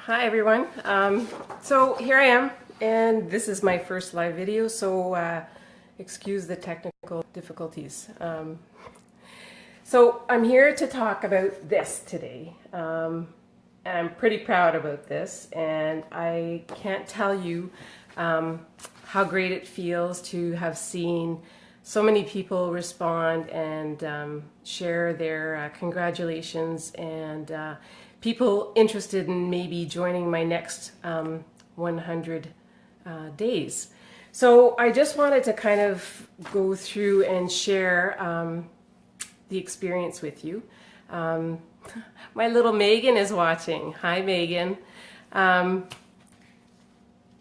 Hi everyone. So here I am, and this is my first live video, so excuse the technical difficulties. So I'm here to talk about this today. And I'm pretty proud about this, and I can't tell you how great it feels to have seen so many people respond and share their congratulations and people interested in maybe joining my next 100 days. So I just wanted to kind of go through and share the experience with you. My little Megan is watching. Hi, Megan.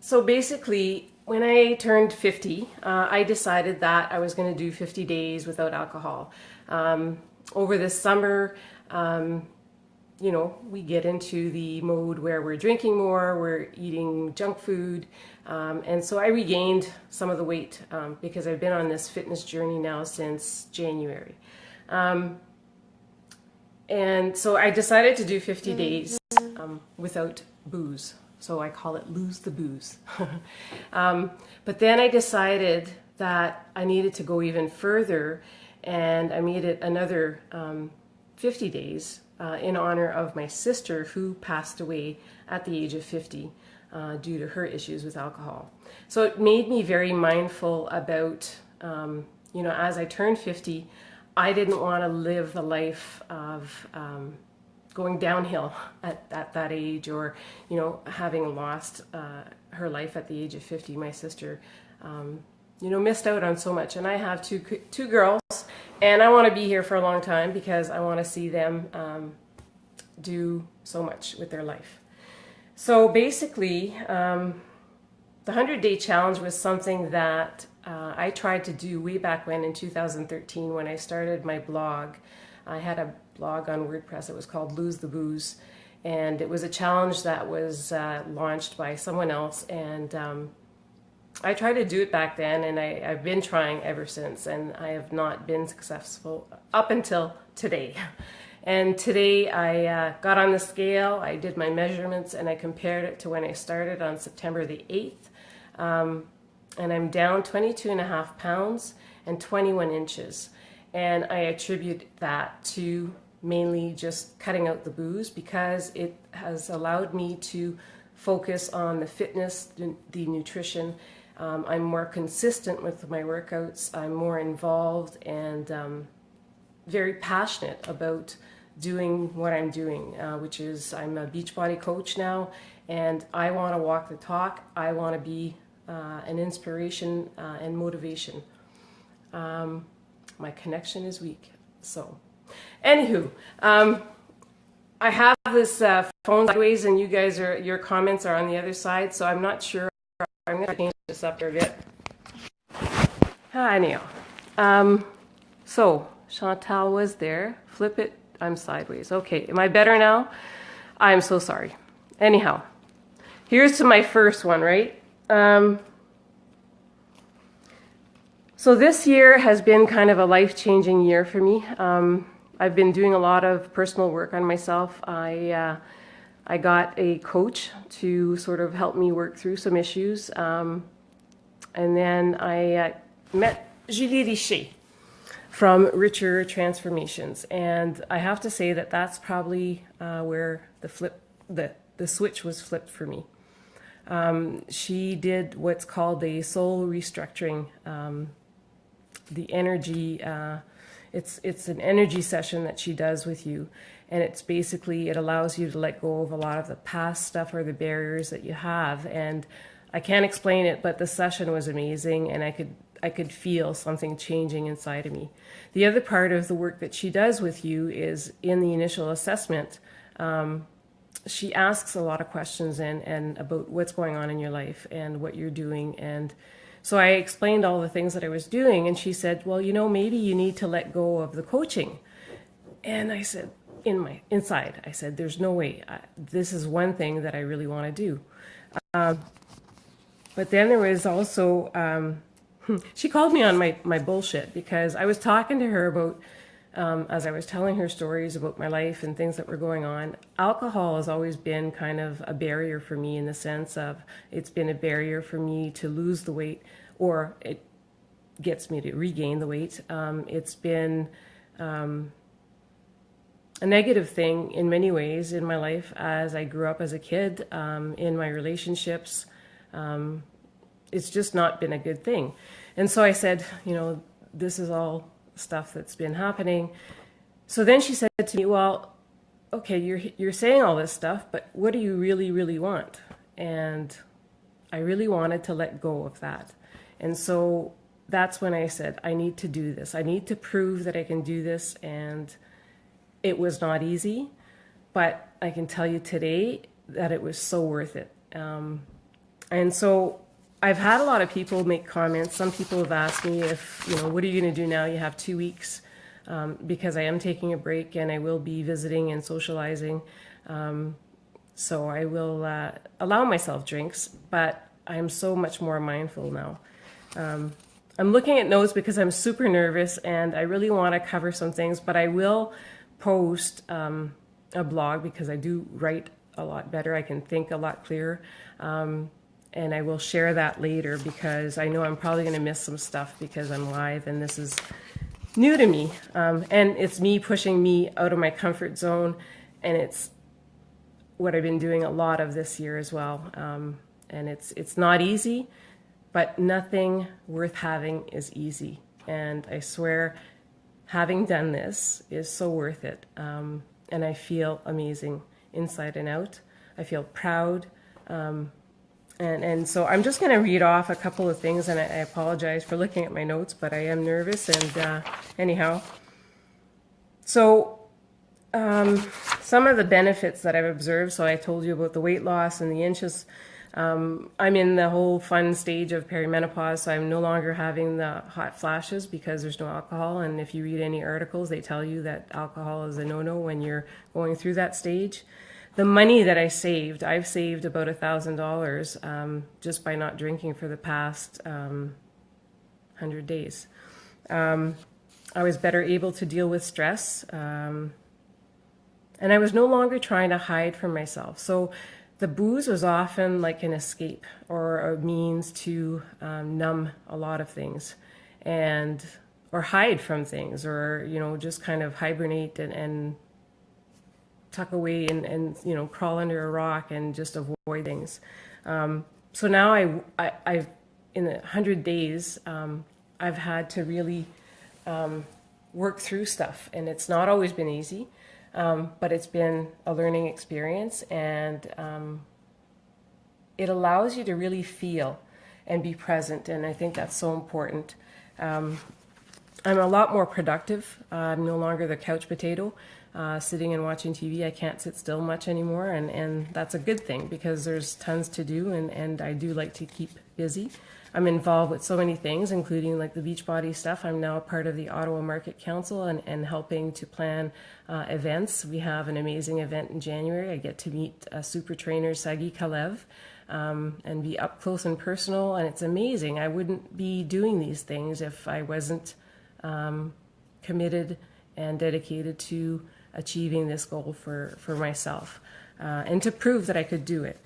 So basically, when I turned 50, I decided that I was going to do 50 days without alcohol. Over this summer, you know, we get into the mode where we're drinking more, we're eating junk food, and so I regained some of the weight because I've been on this fitness journey now since January. And so I decided to do 50 days without booze. So I call it lose the booze. But then I decided that I needed to go even further, and I made it another 50 days in honor of my sister who passed away at the age of 50 due to her issues with alcohol. So it made me very mindful about, you know, as I turned 50, I didn't want to live the life of going downhill at that age, or, you know, having lost her life at the age of 50. My sister, you know, missed out on so much. And I have two girls, and I want to be here for a long time because I want to see them do so much with their life. So basically, the 100-day challenge was something that I tried to do way back when in 2013 when I started my blog. I had a blog on WordPress. It was called Lose the Booze, and it was a challenge that was launched by someone else, and I tried to do it back then, and I've been trying ever since, and I have not been successful up until today. And today I got on the scale, I did my measurements, and I compared it to when I started on September the 8th, and I'm down 22.5 pounds and 21 inches. And I attribute that to mainly just cutting out the booze, because it has allowed me to focus on the fitness, the nutrition. I'm more consistent with my workouts. I'm more involved and very passionate about doing what I'm doing, which is I'm a Beachbody coach now, and I want to walk the talk. I want to be an inspiration and motivation. My connection is weak. So, anywho, I have this phone sideways, and you guys your comments are on the other side, so I'm not sure. I'm going to change this up a bit. Anyhow, so Chantal was there. Flip it. I'm sideways. Okay, am I better now? I'm so sorry. Anyhow, here's to my first one, right? So this year has been kind of a life-changing year for me. I've been doing a lot of personal work on myself. I got a coach to sort of help me work through some issues. And then I met Julie Richer from Richer Transformations. And I have to say that that's probably where the switch was flipped for me. She did what's called a soul restructuring. The energy, it's an energy session that she does with you, and it's basically, it allows you to let go of a lot of the past stuff or the barriers that you have. And I can't explain it, but the session was amazing, and I could feel something changing inside of me. The other part of the work that she does with you is in the initial assessment. She asks a lot of questions and about what's going on in your life and what you're doing. And so I explained all the things that I was doing, and she said, well, you know, maybe you need to let go of the coaching. And I said, inside, I said, there's no way. This is one thing that I really want to do. But then there was also, she called me on my bullshit, because I was talking to her about as I was telling her stories about my life and things that were going on, alcohol has always been kind of a barrier for me, in the sense of it's been a barrier for me to lose the weight, or it gets me to regain the weight. It's been a negative thing in many ways in my life as I grew up as a kid, in my relationships. It's just not been a good thing. And so I said, this is all stuff that's been happening. So then she said to me, well, okay, you're saying all this stuff, but what do you really, really want? And I really wanted to let go of that. And so that's when I said, I need to do this. I need to prove that I can do this. And it was not easy, but I can tell you today that it was so worth it. And so I've had a lot of people make comments. Some people have asked me if, what are you going to do now? You have 2 weeks, because I am taking a break and I will be visiting and socializing. So I will allow myself drinks, but I'm so much more mindful now. I'm looking at notes because I'm super nervous and I really want to cover some things, but I will post a blog because I do write a lot better. I can think a lot clearer. And I will share that later because I know I'm probably going to miss some stuff because I'm live and this is new to me. And it's me pushing me out of my comfort zone. And it's what I've been doing a lot of this year as well. And it's not easy, but nothing worth having is easy. And I swear, having done this is so worth it. And I feel amazing inside and out. I feel proud. And so I'm just going to read off a couple of things, and I apologize for looking at my notes, but I am nervous. And anyhow, so some of the benefits that I've observed, so I told you about the weight loss and the inches. I'm in the whole fun stage of perimenopause, so I'm no longer having the hot flashes because there's no alcohol. And if you read any articles, they tell you that alcohol is a no-no when you're going through that stage. The money that I've saved about $1,000 just by not drinking for the past 100 days. I was better able to deal with stress, and I was no longer trying to hide from myself. So the booze was often like an escape or a means to numb a lot of things, or hide from things, or just kind of hibernate and tuck away and crawl under a rock and just avoid things. So now I've in 100 days I've had to really work through stuff, and it's not always been easy, but it's been a learning experience, and it allows you to really feel and be present, and I think that's so important. I'm a lot more productive. I'm no longer the couch potato. Sitting and watching TV, I can't sit still much anymore, and that's a good thing because there's tons to do, and I do like to keep busy. I'm involved with so many things, including like the Beachbody stuff. I'm now a part of the Ottawa Market Council and helping to plan events. We have an amazing event in January. I get to meet super trainer Sagi Kalev and be up close and personal, and it's amazing. I wouldn't be doing these things if I wasn't committed and dedicated to achieving this goal for myself, and to prove that I could do it.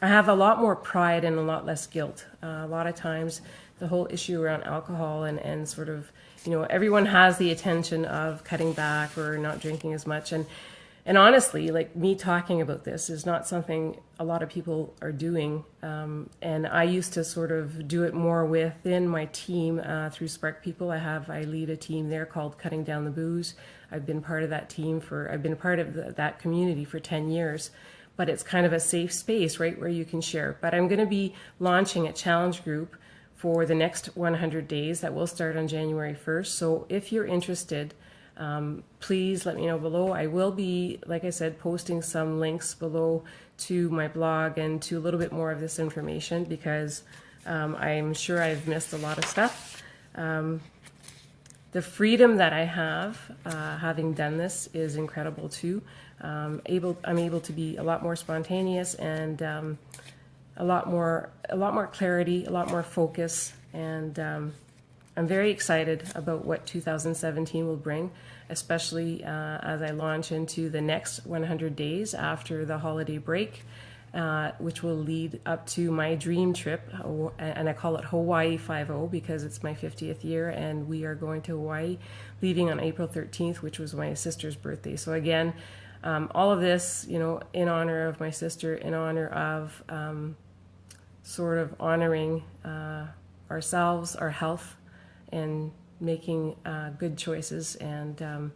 I have a lot more pride and a lot less guilt. A lot of times the whole issue around alcohol and sort of, everyone has the intention of cutting back or not drinking as much. And honestly, like me talking about this is not something a lot of people are doing. And I used to sort of do it more within my team through Spark People. I lead a team there called Cutting Down the Booze. I've been part of that team I've been part of that community for 10 years. But it's kind of a safe space, right, where you can share. But I'm going to be launching a challenge group for the next 100 days that will start on January 1st. So if you're interested, please let me know below. I will be, like I said, posting some links below to my blog and to a little bit more of this information because I'm sure I've missed a lot of stuff. The freedom that I have having done this is incredible too. I'm able to be a lot more spontaneous and a lot more clarity, a lot more focus, and I'm very excited about what 2017 will bring, especially as I launch into the next 100 days after the holiday break, which will lead up to my dream trip, and I call it Hawaii 5-0 because it's my 50th year, and we are going to Hawaii, leaving on April 13th, which was my sister's birthday. So again, all of this, you know, in honor of my sister, in honor of sort of honoring ourselves, our health, and making good choices, and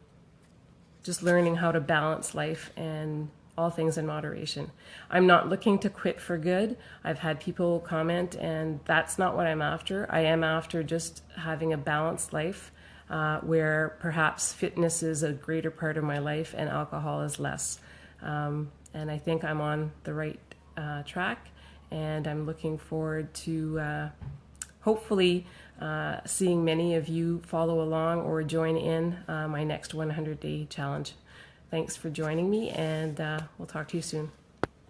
just learning how to balance life and all things in moderation. I'm not looking to quit for good. I've had people comment, and that's not what I'm after. I am after just having a balanced life where perhaps fitness is a greater part of my life and alcohol is less. And I think I'm on the right track, and I'm looking forward to hopefully seeing many of you follow along or join in my next 100-day challenge. Thanks for joining me, and we'll talk to you soon.